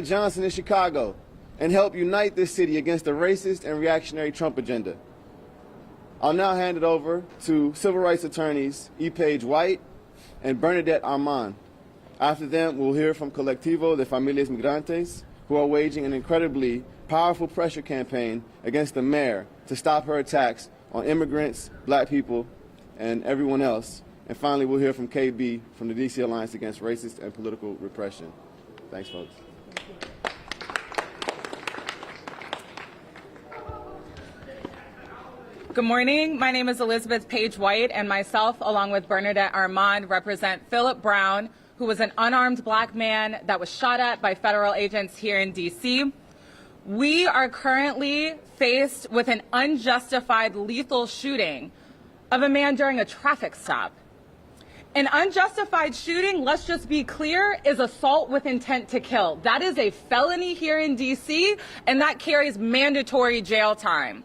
Johnson in Chicago and help unite this city against the racist and reactionary Trump agenda. I'll now hand it over to civil rights attorneys E. Page White and Bernadette Armand. After them, we'll hear from Colectivo de Familias Migrantes, who are waging an incredibly powerful pressure campaign against the mayor to stop her attacks on immigrants, black people, and everyone else. And finally, we'll hear from KB from the D.C. Alliance Against Racist and Political Repression. Thanks, folks. Good morning. My name is Elizabeth Page White, and myself, along with Bernadette Armand, represent Philip Brown, who was an unarmed black man that was shot at by federal agents here in D.C. We are currently faced with an unjustified lethal shooting of a man during a traffic stop. An unjustified shooting, let's just be clear, is assault with intent to kill. That is a felony here in D.C., and that carries mandatory jail time.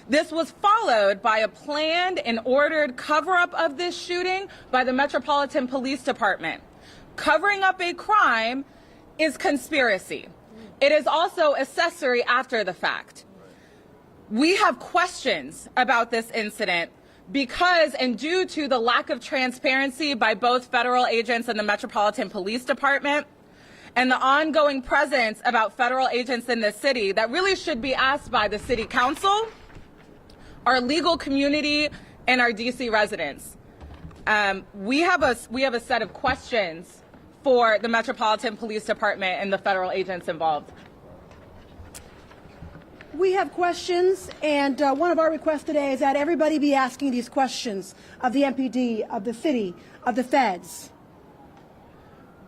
This was followed by a planned and ordered cover-up of this shooting by the Metropolitan Police Department. Covering up a crime is conspiracy. It is also accessory after the fact. We have questions about this incident because and due to the lack of transparency by both federal agents and the Metropolitan Police Department and the ongoing presence about federal agents in this city that really should be asked by the City Council, our legal community, and our DC residents. We have a set of questions for the Metropolitan Police Department and the federal agents involved. We have questions, and one of our requests today is that everybody be asking these questions of the MPD, of the city, of the feds.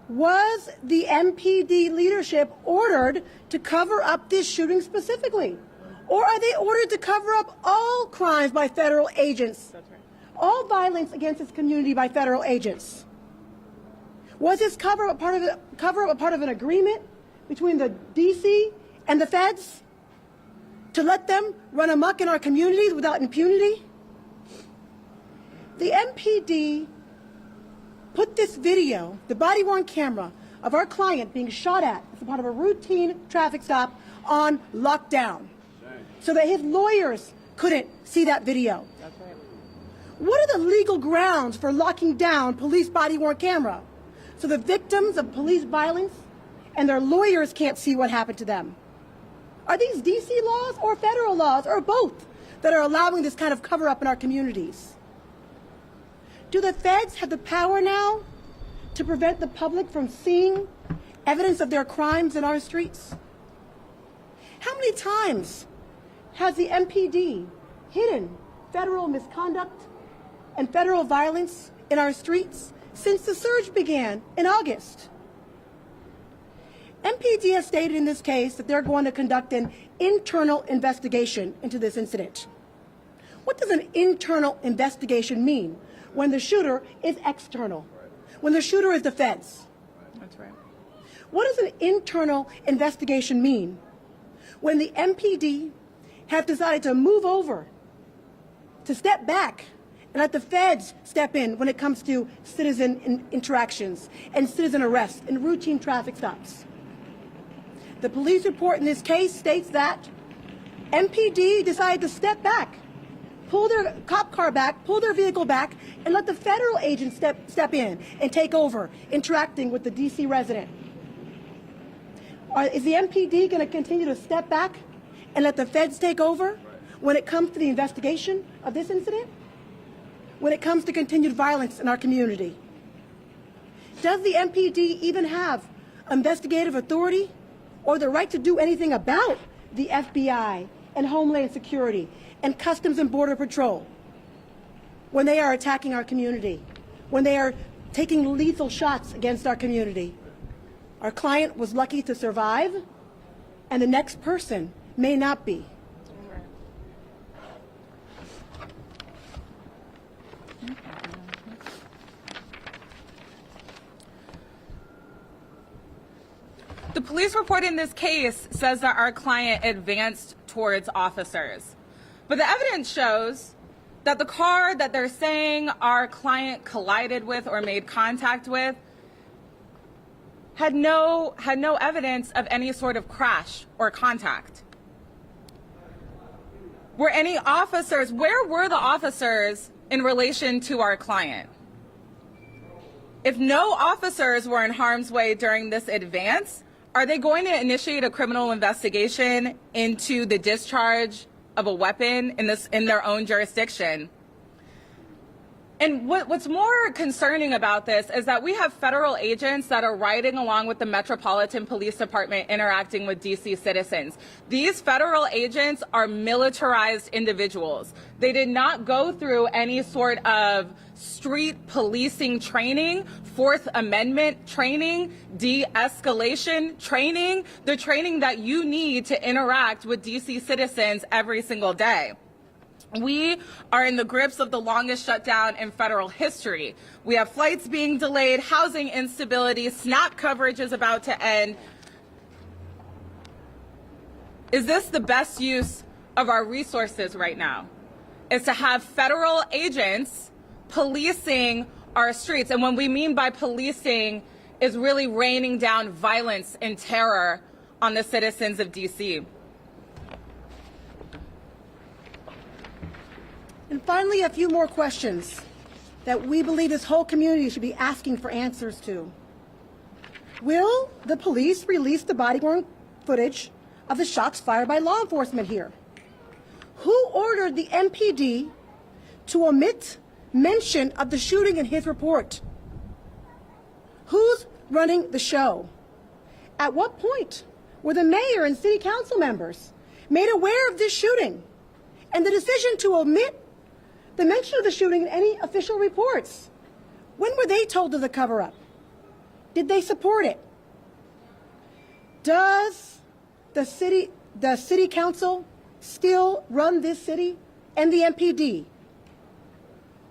Was the MPD leadership ordered to cover up this shooting specifically? Or are they ordered to cover up all crimes by federal agents? That's right. All violence against this community by federal agents? Was this cover-up a part of an agreement between the DC and the feds to let them run amok in our communities without impunity? The MPD put this video, the body-worn camera of our client being shot at as a part of a routine traffic stop, on lockdown, so that his lawyers couldn't see that video. That's right. What are the legal grounds for locking down police body-worn camera? So the victims of police violence and their lawyers can't see what happened to them. Are these DC laws or federal laws or both that are allowing this kind of cover-up in our communities? Do the feds have the power now to prevent the public from seeing evidence of their crimes in our streets? How many times has the MPD hidden federal misconduct and federal violence in our streets since the surge began in August? MPD has stated in this case that they're going to conduct an internal investigation into this incident. What does an internal investigation mean when the shooter is external, when the shooter is the feds? That's right. What does an internal investigation mean when the MPD have decided to move over, to step back, and let the feds step in when it comes to citizen interactions and citizen arrests and routine traffic stops? The police report in this case states that MPD decided to step back, pull their cop car back, pull their vehicle back, and let the federal agents step in and take over, interacting with the DC resident. Is the MPD going to continue to step back and let the feds take over when it comes to the investigation of this incident? When it comes to continued violence in our community? Does the MPD even have investigative authority or the right to do anything about the FBI and Homeland Security and Customs and Border Patrol when they are attacking our community, when they are taking lethal shots against our community? Our client was lucky to survive, and the next person may not be. The police report in this case says that our client advanced towards officers, but the evidence shows that the car that they're saying our client collided with or made contact with had no evidence of any sort of crash or contact. Were any officers, where were the officers in relation to our client? If no officers were in harm's way during this advance, are they going to initiate a criminal investigation into the discharge of a weapon in their own jurisdiction? And what's more concerning about this is that we have federal agents that are riding along with the Metropolitan Police Department interacting with DC citizens. These federal agents are militarized individuals. They did not go through any sort of street policing training, Fourth Amendment training, de-escalation training, the training that you need to interact with DC citizens every single day. We are in the grips of the longest shutdown in federal history. We have flights being delayed, housing instability, SNAP coverage is about to end. Is this the best use of our resources right now? Is to have federal agents policing our streets. And what we mean by policing is really raining down violence and terror on the citizens of DC. And finally, a few more questions that we believe this whole community should be asking for answers to. Will the police release the body-worn footage of the shots fired by law enforcement here? Who ordered the MPD to omit mention of the shooting in his report? Who's running the show? At what point were the mayor and city council members made aware of this shooting and the decision to omit the mention of the shooting in any official reports? When were they told of the cover-up? Did they support it? Does the city council still run this city and the MPD?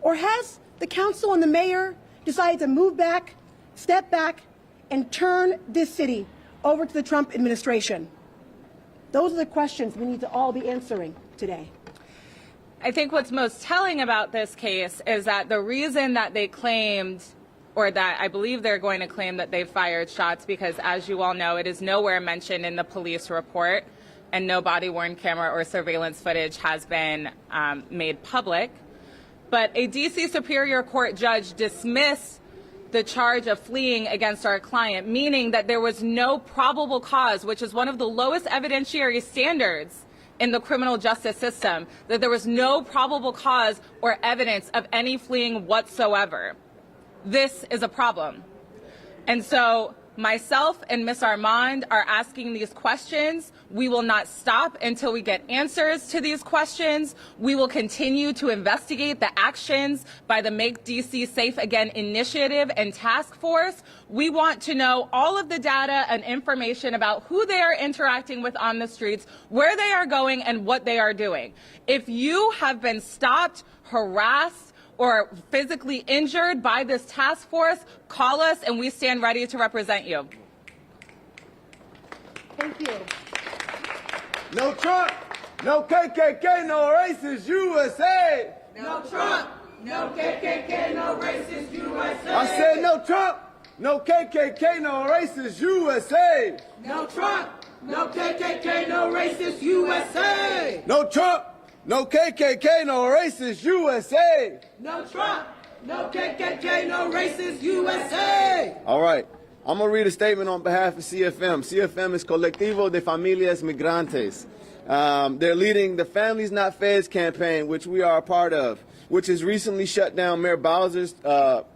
Or has the council and the mayor decided to move back, step back, and turn this city over to the Trump administration? Those are the questions we need to all be answering today. I think what's most telling about this case is that the reason that they claimed, or that I believe they're going to claim that they fired shots, because as you all know, it is nowhere mentioned in the police report, and no body-worn camera or surveillance footage has been made public. But a DC Superior Court judge dismissed the charge of fleeing against our client, meaning that there was no probable cause, which is one of the lowest evidentiary standards in the criminal justice system, that there was no probable cause or evidence of any fleeing whatsoever. This is a problem. And so myself and Ms. Armand are asking these questions. We will not stop until we get answers to these questions. We will continue to investigate the actions by the Make DC Safe Again initiative and task force. We want to know all of the data and information about who they are interacting with on the streets, where they are going, and what they are doing. If you have been stopped, harassed, or physically injured by this task force, call us and we stand ready to represent you. Thank you. No Trump, no KKK, no racist USA. No Trump, no KKK, no racist USA. I said no Trump, no KKK, no racist USA. No Trump, no KKK, no racist USA. No Trump, no KKK, no racist USA. No Trump, no KKK, no racist USA. All right. I'm going to read a statement on behalf of CFM. CFM is Colectivo de Familias Migrantes. They're leading the Families Not Feds campaign, which we are a part of, which has recently shut down Mayor Bowser's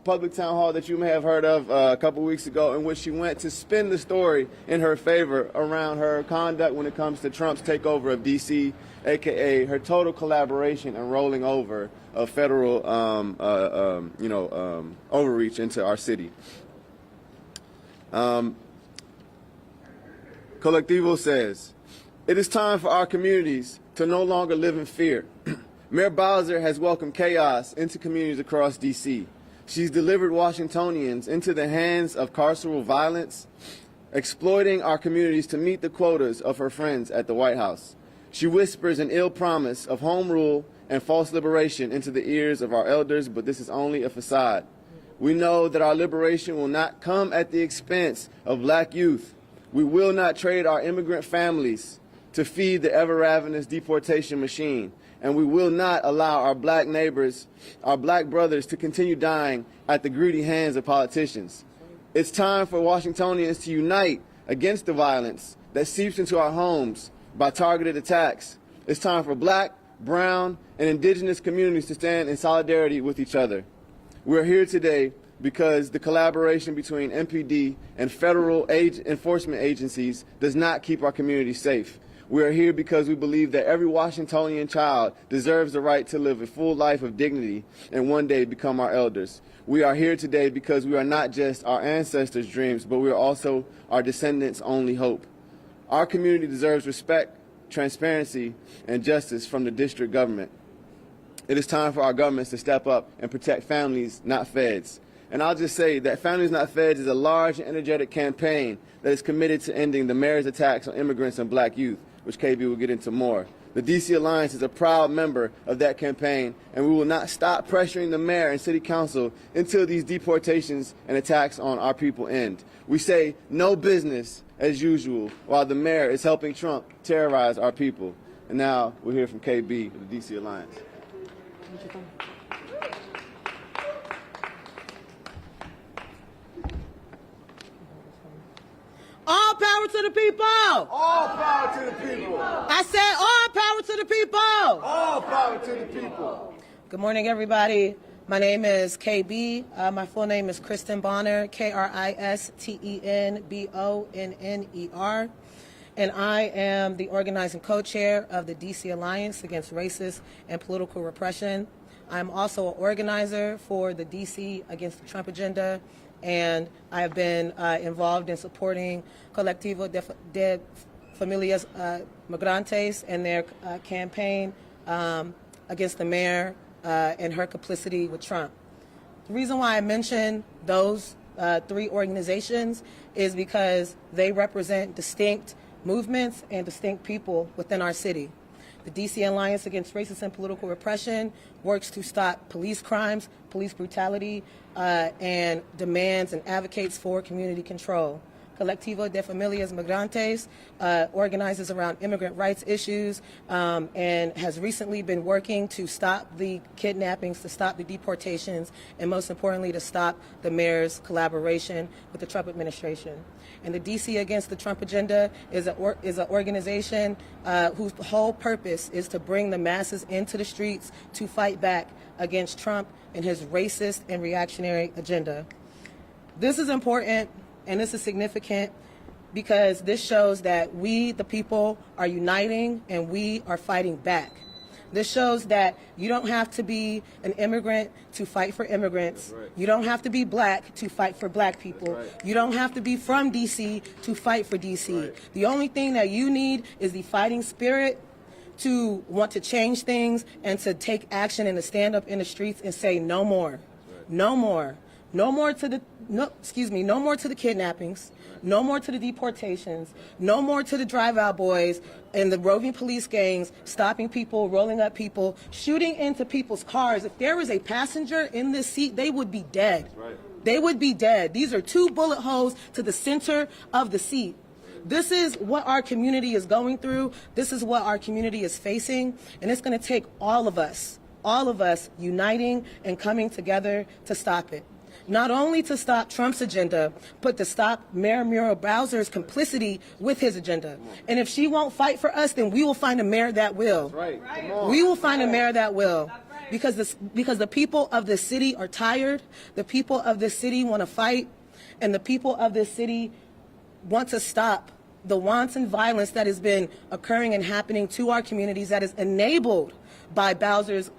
public town hall that you may have heard of a couple weeks ago, in which she went to spin the story in her favor around her conduct when it comes to Trump's takeover of D.C., a.k.a. her total collaboration and rolling over of federal, overreach into our city. Colectivo says, it is time for our communities to no longer live in fear. Mayor Bowser has welcomed chaos into communities across D.C. She's delivered Washingtonians into the hands of carceral violence, exploiting our communities to meet the quotas of her friends at the White House. She whispers an ill promise of home rule and false liberation into the ears of our elders, but this is only a facade. We know that our liberation will not come at the expense of black youth. We will not trade our immigrant families to feed the ever-ravenous deportation machine. And we will not allow our black neighbors, our black brothers, to continue dying at the greedy hands of politicians. It's time for Washingtonians to unite against the violence that seeps into our homes by targeted attacks. It's time for black, brown, and indigenous communities to stand in solidarity with each other. We're here today because the collaboration between MPD and federal enforcement agencies does not keep our communities safe. We are here because we believe that every Washingtonian child deserves the right to live a full life of dignity and one day become our elders. We are here today because we are not just our ancestors' dreams, but we are also our descendants' only hope. Our community deserves respect, transparency, and justice from the district government. It is time for our governments to step up and protect families, not feds. And I'll just say that Families Not Feds is a large and energetic campaign that is committed to ending the mayor's attacks on immigrants and black youth, which KB will get into more. The DC Alliance is a proud member of that campaign, and we will not stop pressuring the mayor and city council until these deportations and attacks on our people end. We say no business as usual while the mayor is helping Trump terrorize our people. And now we'll hear from KB of the DC Alliance. All power to the people. All power to the people. I said all power to the people. All power to the people. Good morning, everybody. My name is KB. My full name is Kristen Bonner, Kristenbonner, and I am the organizing co-chair of the DC Alliance Against Racist and Political Repression. I'm also an organizer for the DC Against the Trump Agenda, and I have been involved in supporting Colectivo de Familias Migrantes and their campaign against the mayor and her complicity with Trump. The reason why I mention those three organizations is because they represent distinct movements and distinct people within our city. The DC Alliance Against Racist and Political Repression works to stop police crimes, police brutality, and demands and advocates for community control. Colectivo de Familias Migrantes organizes around immigrant rights issues and has recently been working to stop the kidnappings, to stop the deportations, and most importantly, to stop the mayor's collaboration with the Trump administration. And the DC Against the Trump Agenda is an organization whose whole purpose is to bring the masses into the streets to fight back against Trump and his racist and reactionary agenda. This is important and this is significant because this shows that we, the people, are uniting and we are fighting back. This shows that you don't have to be an immigrant to fight for immigrants. Right. You don't have to be black to fight for black people. Right. You don't have to be from DC to fight for DC. Right. The only thing that you need is the fighting spirit to want to change things and to take action and to stand up in the streets and say no more. Right. No more. No more to the no more to the kidnappings, no more to the deportations, no more to the drive-out boys and the roving police gangs stopping people, rolling up people, shooting into people's cars. If there was a passenger in this seat, they would be dead. Right. They would be dead. These are 2 bullet holes to the center of the seat. This is what our community is going through. This is what our community is facing, and it's going to take all of us uniting and coming together to stop it. Not only to stop Trump's agenda, but to stop Mayor Muriel Bowser's complicity with his agenda. And if she won't fight for us, then we will find a mayor that will. Right. We will find a mayor that will. Because the people of this city are tired, the people of this city want to fight, and the people of this city want to stop the wanton violence that has been occurring and happening to our communities that is enabled by Bowser's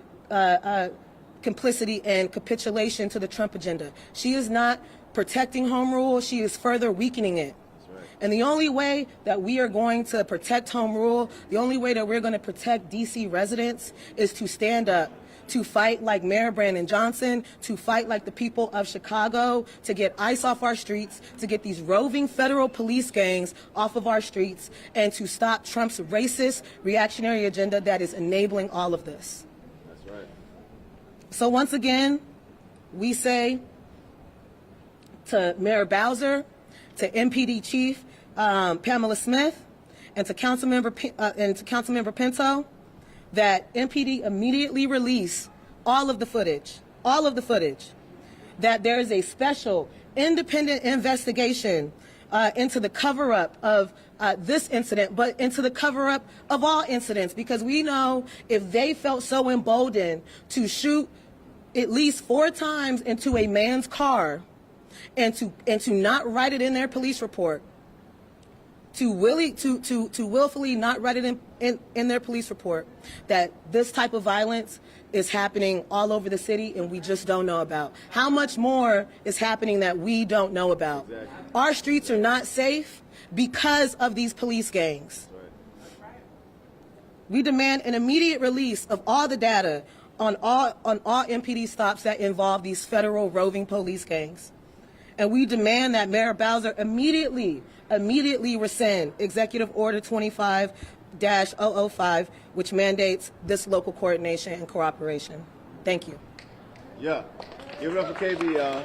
complicity and capitulation to the Trump agenda. She is not protecting home rule, she is further weakening it. Right. And the only way that we are going to protect home rule, the only way that we're going to protect DC residents is to stand up, to fight like Mayor Brandon Johnson, to fight like the people of Chicago, to get ICE off our streets, to get these roving federal police gangs off of our streets, and to stop Trump's racist, reactionary agenda that is enabling all of this. So once again, we say to Mayor Bowser, to MPD Chief Pamela Smith, and to Councilmember Pinto, that MPD immediately release all of the footage, that there is a special independent investigation into the cover-up of this incident, but into the cover-up of all incidents, because we know if they felt so emboldened to shoot at least 4 times into a man's car and to not write it in their police report, to willfully not write it in their police report, that this type of violence is happening all over the city and we just don't know about. How much more is happening that we don't know about? Exactly. Our streets are not safe because of these police gangs. Right. We demand an immediate release of all the data on all MPD stops that involve these federal roving police gangs. And we demand that Mayor Bowser immediately rescind Executive Order 25-005, which mandates this local coordination and cooperation. Thank you. Yeah. Give it up for KB, y'all.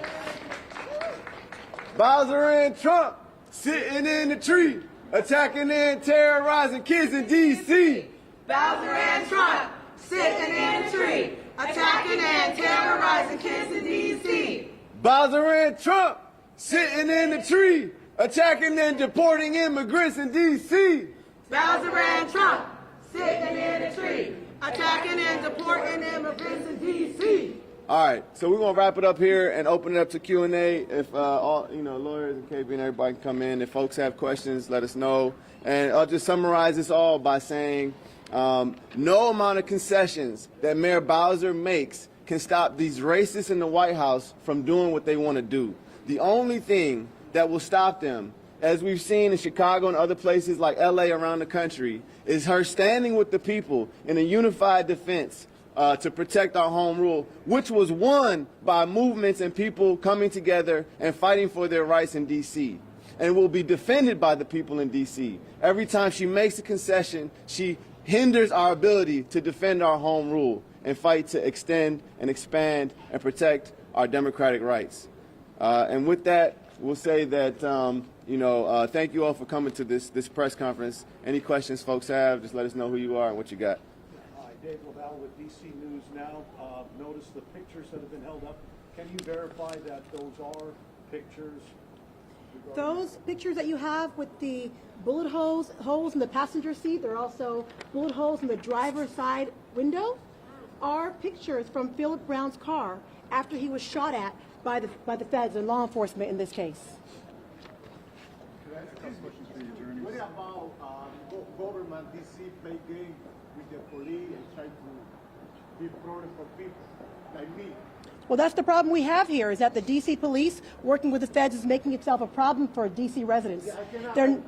Bowser and Trump sitting in the tree, attacking and terrorizing kids in D.C. Bowser and Trump sitting in the tree, attacking and terrorizing kids in D.C. Bowser and Trump sitting in the tree, attacking and deporting immigrants in D.C. Bowser and Trump sitting in the tree, attacking and deporting immigrants in D.C. All right, so we're gonna wrap it up here and open it up to Q&A. If all lawyers and KB and everybody can come in. If folks have questions, let us know. And I'll just summarize this all by saying no amount of concessions that Mayor Bowser makes can stop these racists in the White House from doing what they want to do. The only thing that will stop them, as we've seen in Chicago and other places like LA around the country, is her standing with the people in a unified defense to protect our home rule, which was won by movements and people coming together and fighting for their rights in D.C. and will be defended by the people in D.C. Every time she makes a concession, she hinders our ability to defend our home rule and fight to extend and expand and protect our democratic rights. And with that, we'll say that, thank you all for coming to this press conference. Any questions folks have, just let us know who you are and what you got. Hi, Dave Lavelle with DC News Now. Notice the pictures that have been held up. Can you verify that those are pictures? Those pictures that you have with the bullet holes in the passenger seat, there are also bullet holes in the driver's side window, are pictures from Philip Brown's car after he was shot at by the feds and law enforcement in this case. Could I ask a couple questions for the attorneys? What about government DC play game with the police and try to be problem for people like me? Well, that's the problem we have here, is that the D.C. police, working with the feds, is making itself a problem for D.C. residents. Yeah, I'm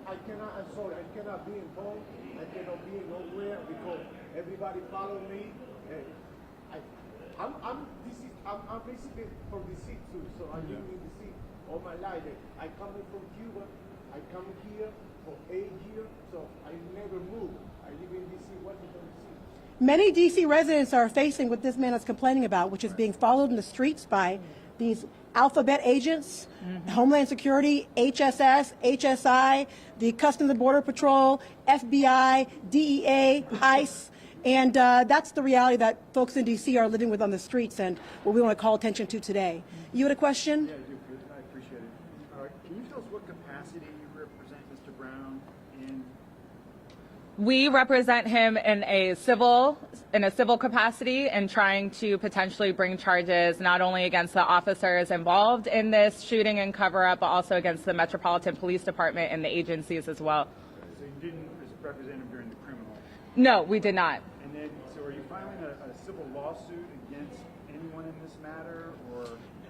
sorry, I cannot be involved. I cannot be nowhere because everybody follow me. I'm basically from D.C. too, so I live in D.C. all my life. I come from Cuba. I come here for 8 years, so I never move. I live in D.C., Washington, D.C. Many D.C. residents are facing what this man is complaining about, which is being followed in the streets by these alphabet agents, Homeland Security, HSS, HSI, the Customs and Border Patrol, FBI, DEA, ICE. And that's the reality that folks in D.C. are living with on the streets and what we want to call attention to today. You had a question? Yeah, I do. I appreciate it. Can you tell us what capacity you represent Mr. Brown in? We represent him in a civil capacity and trying to potentially bring charges not only against the officers involved in this shooting and cover-up, but also against the Metropolitan Police Department and the agencies as well. So you didn't represent him during the criminal? No, we did not. And then, so are you filing a civil lawsuit against anyone in this matter, or?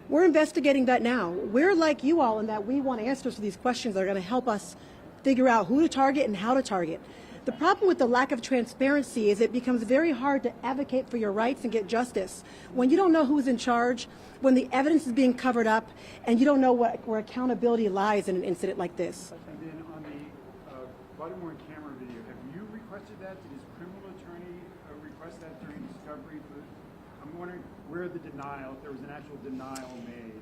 We're investigating that now. We're like you all in that we want answers to these questions that are going to help us figure out who to target and how to target. The problem with the lack of transparency is it becomes very hard to advocate for your rights and get justice when you don't know who's in charge, when the evidence is being covered up, and you don't know where accountability lies in an incident like this. And then on the body worn camera video, have you requested that? Did his criminal attorney request that during discovery? I'm wondering where the denial, if there was an actual denial made.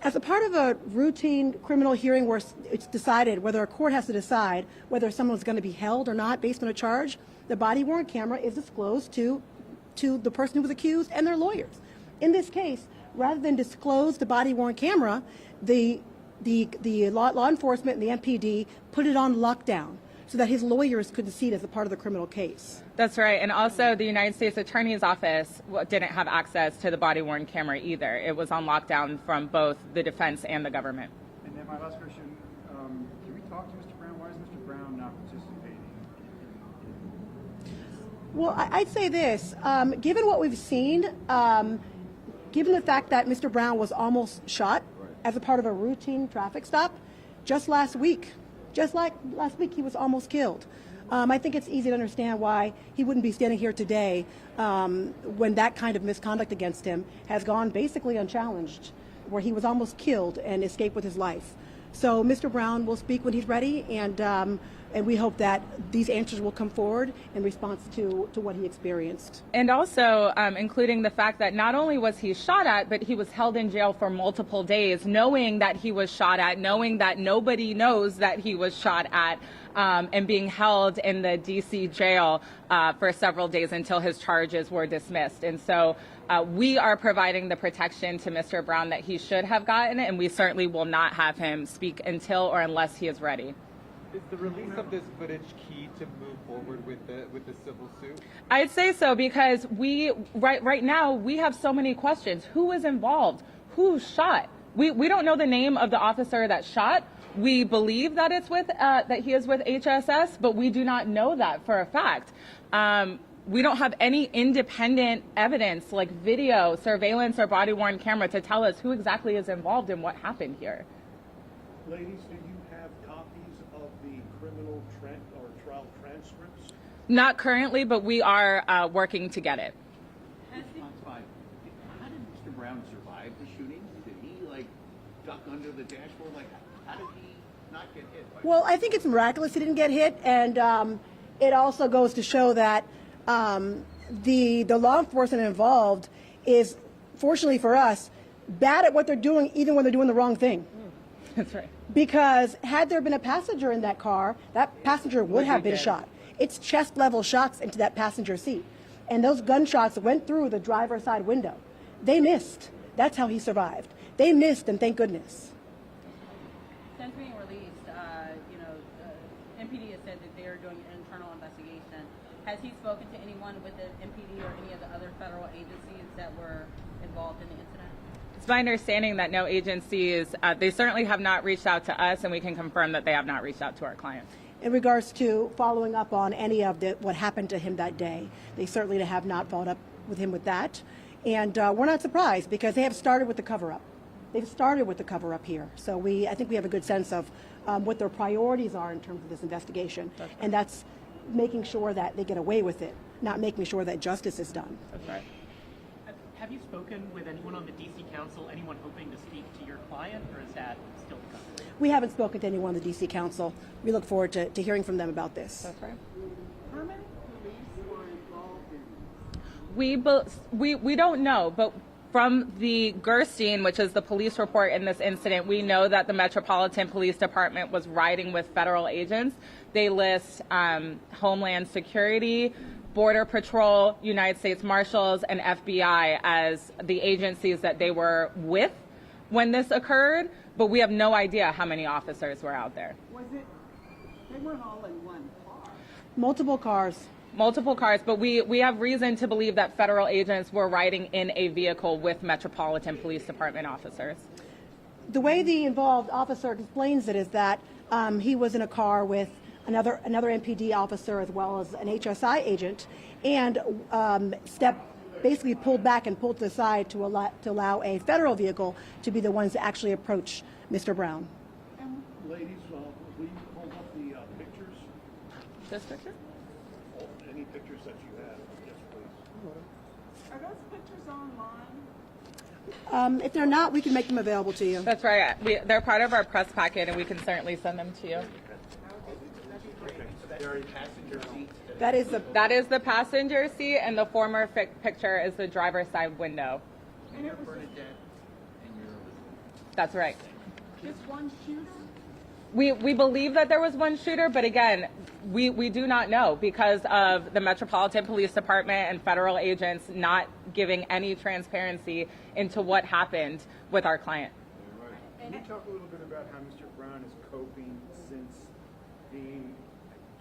As a part of a routine criminal hearing where it's decided whether a court has to decide whether someone's going to be held or not based on a charge, the body-worn camera is disclosed to the person who was accused and their lawyers. In this case, rather than disclose the body-worn camera, the law enforcement and the MPD put it on lockdown so that his lawyers couldn't see it as a part of the criminal case. That's right. And also the United States Attorney's Office didn't have access to the body-worn camera either. It was on lockdown from both the defense and the government. And then my last question, can we talk to Mr. Brown? Why is Mr. Brown not participating? Well, I'd say this. Given what we've seen, given the fact that Mr. Brown was almost shot as a part of a routine traffic stop, just last week, he was almost killed. I think it's easy to understand why he wouldn't be standing here today when that kind of misconduct against him has gone basically unchallenged, where he was almost killed and escaped with his life. So Mr. Brown will speak when he's ready, and we hope that these answers will come forward in response to what he experienced. And also including the fact that not only was he shot at, but he was held in jail for multiple days, knowing that he was shot at, knowing that nobody knows that he was shot at, and being held in the D.C. jail for several days until his charges were dismissed. And so we are providing the protection to Mr. Brown that he should have gotten, and we certainly will not have him speak until or unless he is ready. Is the release of this footage key to move forward with the civil suit? I'd say so, because right now we have so many questions. Who is involved? Who shot? We don't know the name of the officer that shot. We believe that it's that he is with HSS, but we do not know that for a fact. We don't have any independent evidence like video, surveillance, or body-worn camera to tell us who exactly is involved in what happened here. Ladies, do you have copies of the criminal or trial transcripts? Not currently, but we are working to get it. How did Mr. Brown survive the shooting? Did he duck under the dashboard? How did he not get hit? Well, I think it's miraculous he didn't get hit, and it also goes to show that the law enforcement involved is, fortunately for us, bad at what they're doing, even when they're doing the wrong thing. That's right. Because had there been a passenger in that car, that passenger would have been shot. It's chest-level shots into that passenger seat. And those gunshots went through the driver's side window. They missed. That's how he survived. They missed, and thank goodness. Since being released, MPD has said that they are doing an internal investigation. Has he spoken to anyone with the MPD or any of the other federal agencies that were involved in the incident? It's my understanding that no agencies, they certainly have not reached out to us, and we can confirm that they have not reached out to our clients. In regards to following up on any of what happened to him that day, they certainly have not followed up with him with that. And we're not surprised, because they have started with the cover-up. They've started with the cover-up here. So I think we have a good sense of what their priorities are in terms of this investigation. And that's making sure that they get away with it, not making sure that justice is done. That's right. Have you spoken with anyone on the D.C. Council, anyone hoping to speak to your client, or is that still to come? We haven't spoken to anyone on the D.C. Council. We look forward to hearing from them about this. That's right. How many police were involved in? We don't know, but from the Gerstein, which is the police report in this incident, we know that the Metropolitan Police Department was riding with federal agents. They list Homeland Security, Border Patrol, United States Marshals, and FBI as the agencies that they were with when this occurred, but we have no idea how many officers were out there. They weren't all in one car. Multiple cars. Multiple cars, but we have reason to believe that federal agents were riding in a vehicle with Metropolitan Police Department officers. The way the involved officer explains it is that he was in a car with another MPD officer as well as an HSI agent, and basically pulled back and pulled to the side to allow a federal vehicle to be the ones to actually approach Mr. Brown. Ladies, will you hold up the pictures? This picture? Any pictures that you have? Yes, please. Are those pictures online? If they're not, we can make them available to you. That's right. They're part of our press packet, and we can certainly send them to you. That is the passenger seat, and the former picture is the driver's side window. That's right. Just one shooter? We believe that there was one shooter, but again, we do not know because of the Metropolitan Police Department and federal agents not giving any transparency into what happened with our client. Can you talk a little bit about how Mr. Brown is coping since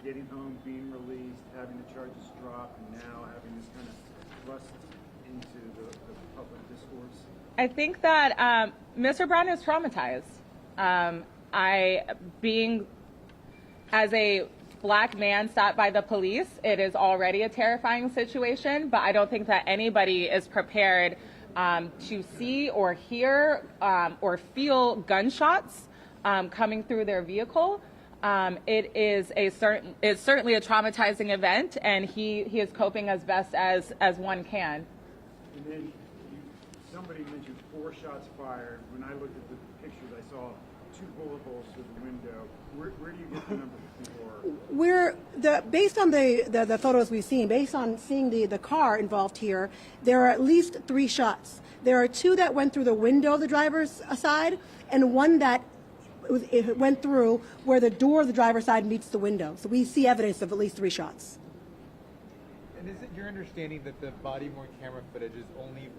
getting home, being released, having the charges dropped, and now having this kind of thrust into the public discourse? I think that Mr. Brown is traumatized. Being as a black man stopped by the police, it is already a terrifying situation, but I don't think that anybody is prepared to see or hear or feel gunshots coming through their vehicle. It's certainly a traumatizing event, and he is coping as best as one can. And then somebody mentioned 4 shots fired. When I looked at the pictures, I saw 2 bullet holes through the window. Where do you get the number for? Based on the photos we've seen, based on seeing the car involved here, there are at least 3 shots. There are 2 that went through the window of the driver's side, and 1 that it went through where the door of the driver's side meets the window. So we see evidence of at least 3 shots. And is it your understanding that the body-worn camera footage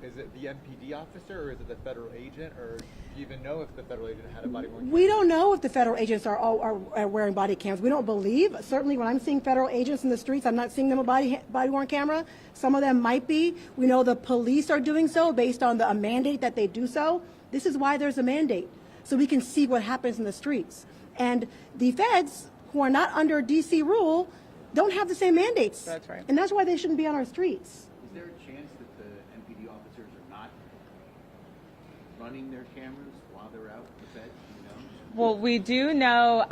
is it the MPD officer or is it the federal agent, or do you even know if the federal agent had a body-worn camera? We don't know if the federal agents are wearing body cams. We don't believe. Certainly when I'm seeing federal agents in the streets, I'm not seeing them with body-worn camera. Some of them might be. We know the police are doing so based on a mandate that they do so. This is why there's a mandate, so we can see what happens in the streets. And the feds, who are not under DC rule, don't have the same mandates. That's right. And that's why they shouldn't be on our streets. Is there a chance that the MPD officers are not running their cameras while they're out with the feds? You know? Well, we do know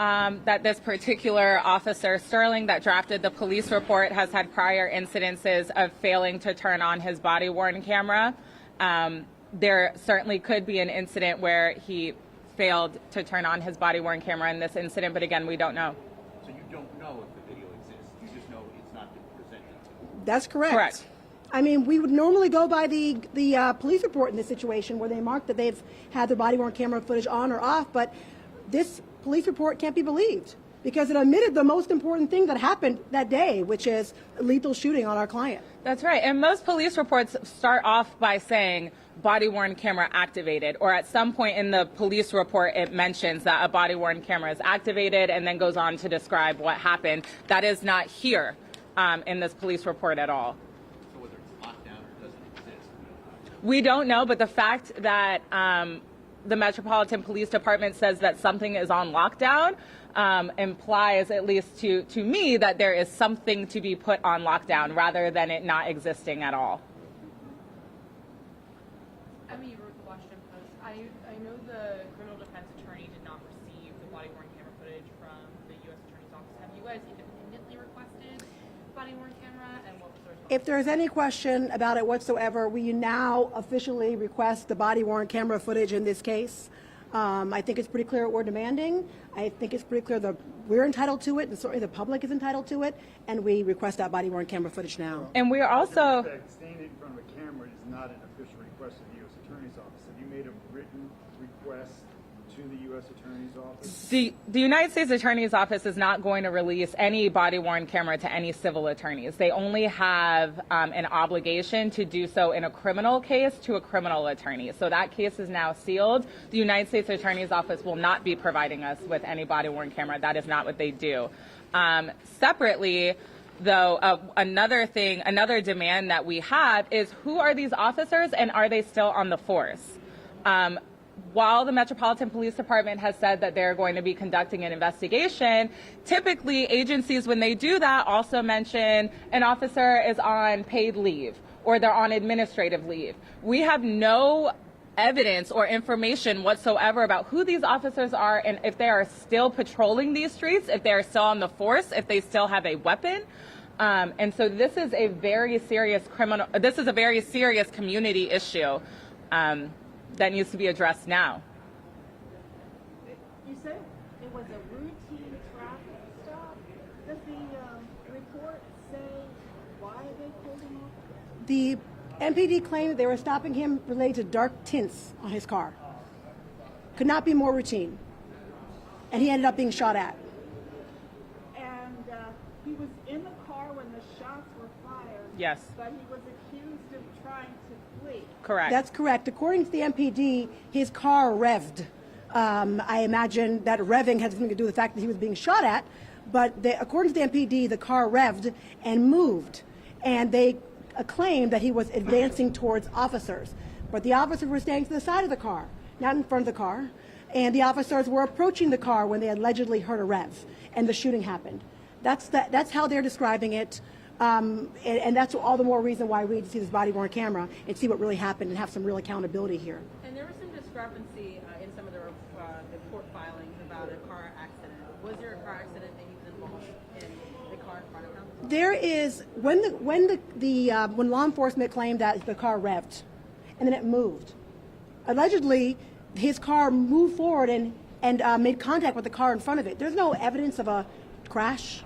that this particular officer, Sterling, that drafted the police report, has had prior incidences of failing to turn on his body-worn camera. There certainly could be an incident where he failed to turn on his body-worn camera in this incident, but again, we don't know. So you don't know if the video exists. You just know it's not been presented. That's correct. Correct. I mean, we would normally go by the police report in this situation where they mark that they've had their body-worn camera footage on or off, but this police report can't be believed because it omitted the most important thing that happened that day, which is a lethal shooting on our client. That's right. And most police reports start off by saying body-worn camera activated, or at some point in the police report it mentions that a body-worn camera is activated and then goes on to describe what happened. That is not here in this police report at all. So whether it's locked down or doesn't exist, we don't know, but the fact that the Metropolitan Police Department says that something is on lockdown implies, at least to me, that there is something to be put on lockdown rather than it not existing at all. Emmy wrote the Washington Post. I know the criminal defense attorney did not receive the body-worn camera footage from the U.S. Attorney's Office. Have you guys independently requested body-worn camera, and what was the response? If there's any question about it whatsoever, we now officially request the body-worn camera footage in this case. I think it's pretty clear what we're demanding. I think it's pretty clear that we're entitled to it, and certainly the public is entitled to it, and we request that body-worn camera footage now. And we are also... Standing in front of a camera is not an official request of the U.S. Attorney's Office. Have you made a written request to the U.S. Attorney's Office? The United States Attorney's Office is not going to release any body-worn camera to any civil attorneys. They only have an obligation to do so in a criminal case to a criminal attorney. So that case is now sealed. The United States Attorney's Office will not be providing us with any body-worn camera. That is not what they do. Separately, though, another demand that we have is who are these officers and are they still on the force? While the Metropolitan Police Department has said that they're going to be conducting an investigation, typically agencies, when they do that, also mention an officer is on paid leave or they're on administrative leave. We have no evidence or information whatsoever about who these officers are and if they are still patrolling these streets, if they are still on the force, if they still have a weapon. And so this is a very serious community issue that needs to be addressed now. You said it was a routine traffic stop. Does the report say why they pulled him off? The MPD claimed that they were stopping him related to dark tints on his car. could not be more routine. And he ended up being shot at. And he was in the car when the shots were fired. Yes. But he was accused of trying to flee. Correct. That's correct. According to the MPD, his car revved. I imagine that revving has something to do with the fact that he was being shot at, but according to the MPD, the car revved and moved, and they claimed that he was advancing towards officers, but the officers were staying to the side of the car, not in front of the car, and the officers were approaching the car when they allegedly heard a rev, and the shooting happened. That's how they're describing it. And that's all the more reason why we need to see this body-worn camera and see what really happened and have some real accountability here. And there was some discrepancy in some of the court filings about a car accident. Was there a car accident that he was involved in the car in front of him? There is when law enforcement claimed that the car revved and then it moved. Allegedly, his car moved forward and made contact with the car in front of it. There's no evidence of a crash.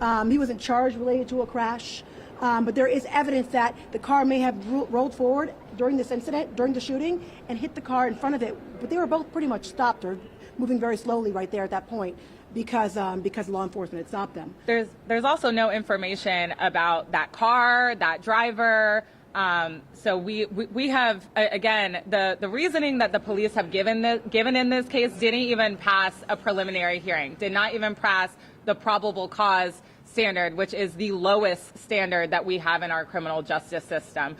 He wasn't charged related to a crash, but there is evidence that the car may have rolled forward during this incident, during the shooting, and hit the car in front of it. But they were both pretty much stopped or moving very slowly right there at that point because law enforcement had stopped them. There's also no information about that car, that driver. So we have, again, the reasoning that the police have given in this case didn't even pass a preliminary hearing, did not even pass the probable cause standard, which is the lowest standard that we have in our criminal justice system.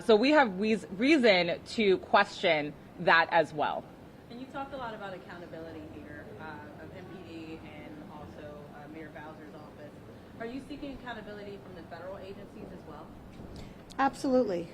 So we have reason to question that as well. And you talked a lot about accountability here of MPD and also Mayor Bowser's office. Are you seeking accountability from the federal agencies as well? Absolutely.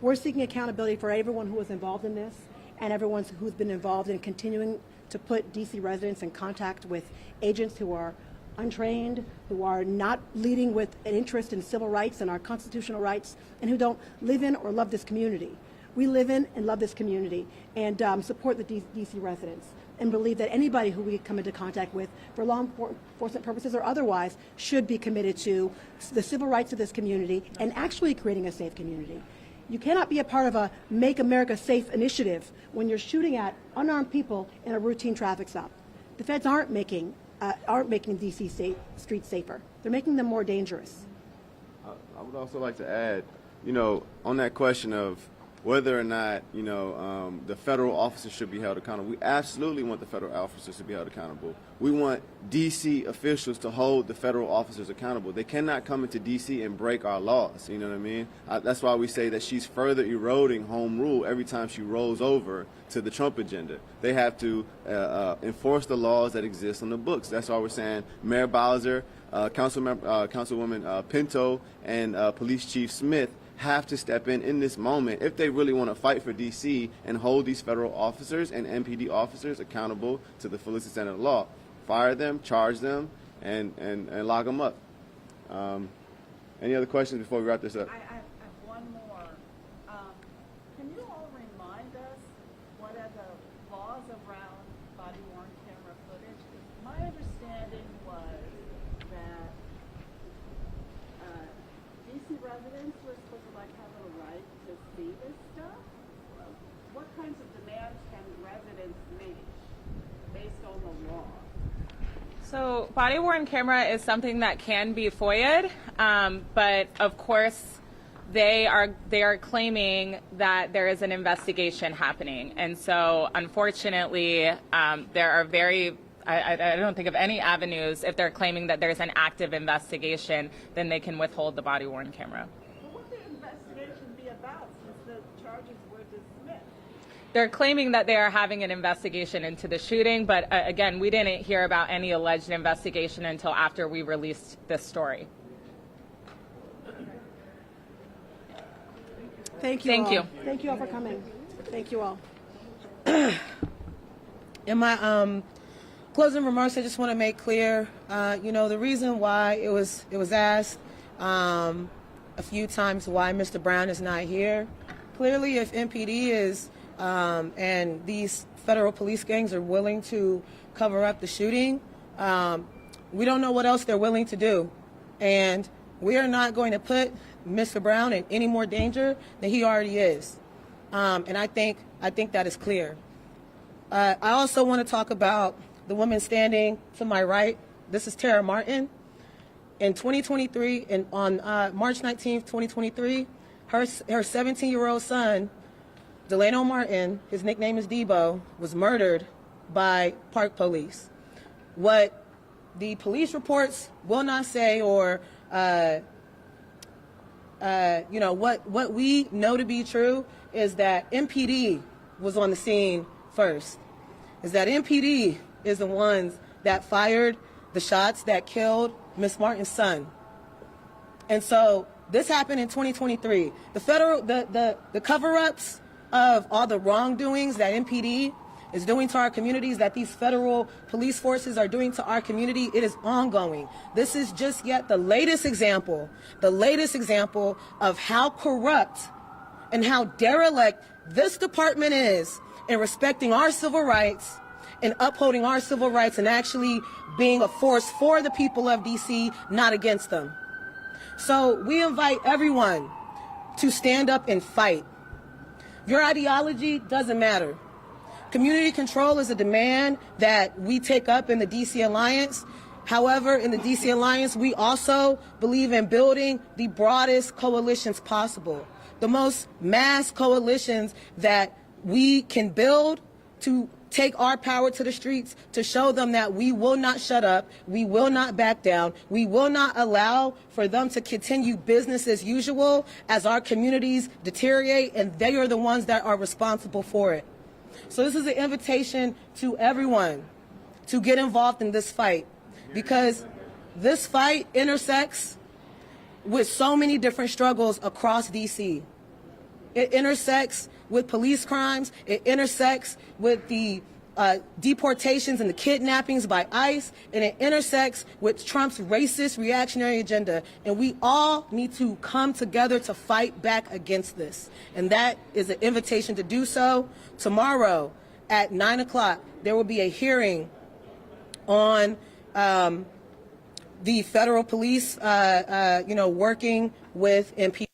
We're seeking accountability for everyone who was involved in this and everyone who's been involved in continuing to put D.C. residents in contact with agents who are untrained, who are not leading with an interest in civil rights and our constitutional rights, and who don't live in or love this community. We live in and love this community and support the D.C. residents and believe that anybody who we come into contact with for law enforcement purposes or otherwise should be committed to the civil rights of this community and actually creating a safe community. You cannot be a part of a Make America Safe initiative when you're shooting at unarmed people in a routine traffic stop. The feds aren't making D.C. streets safer. They're making them more dangerous. I would also like to add, on that question of whether or not, the federal officers should be held accountable. We absolutely want the federal officers to be held accountable. We want D.C. officials to hold the federal officers accountable. They cannot come into D.C. and break our laws, you know what I mean? That's why we say that she's further eroding home rule every time she rolls over to the Trump agenda. They have to enforce the laws that exist on the books. That's why we're saying Mayor Bowser, Councilwoman Pinto, and Police Chief Smith have to step in this moment if they really want to fight for D.C. and hold these federal officers and MPD officers accountable to the fullest extent of the law. Fire them, charge them, and lock them up. Any other questions before we wrap this up? I have one more. Can you all remind us what are the laws around body-worn camera footage? 'Cause my understanding was that D.C. residents were supposed to have a right to see this stuff. What kinds of demands can residents make based on the law? So body-worn camera is something that can be FOIA'd, but of course they are claiming that there is an investigation happening, and so unfortunately there are I don't think of any avenues. If they're claiming that there's an active investigation, then they can withhold the body-worn camera. What would the investigation be about since the charges were dismissed? They're claiming that they are having an investigation into the shooting, but again, we didn't hear about any alleged investigation until after we released this story. Thank you. Thank all. you. Thank you all for coming. Thank you all. In my closing remarks, I just want to make clear, the reason why it was asked a few times why Mr. Brown is not here. Clearly, if MPD is and these federal police gangs are willing to cover up the shooting, we don't know what else they're willing to do, and we are not going to put Mr. Brown in any more danger than he already is. And I think that is clear. I also want to talk about the woman standing to my right. This is Tara Martin. In 2023, and on March 19th, 2023, her 17-year-old son, Delano Martin, his nickname is Debo, was murdered by Park Police. What the police reports will not say, or what we know to be true, is that MPD was on the scene first. Is that MPD is the ones that fired the shots that killed Miss Martin's son. And so this happened in 2023. The cover-ups of all the wrongdoings that MPD is doing to our communities, that these federal police forces are doing to our community, it is ongoing. This is just yet the latest example of how corrupt and how derelict this department is in respecting our civil rights and upholding our civil rights and actually being a force for the people of DC, not against them. So we invite everyone to stand up and fight. Your ideology doesn't matter. Community control is a demand that we take up in the DC Alliance. However, in the DC Alliance, we also believe in building the broadest coalitions possible, the most mass coalitions that we can build to take our power to the streets, to show them that we will not shut up, we will not back down, we will not allow for them to continue business as usual as our communities deteriorate, and they are the ones that are responsible for it. So this is an invitation to everyone to get involved in this fight, because this fight intersects with so many different struggles across DC. It intersects with police crimes. It intersects with the deportations and the kidnappings by ICE. And it intersects with Trump's racist reactionary agenda. And we all need to come together to fight back against this. And that is an invitation to do so. Tomorrow at 9 o'clock, there will be a hearing on the federal police, working with MP.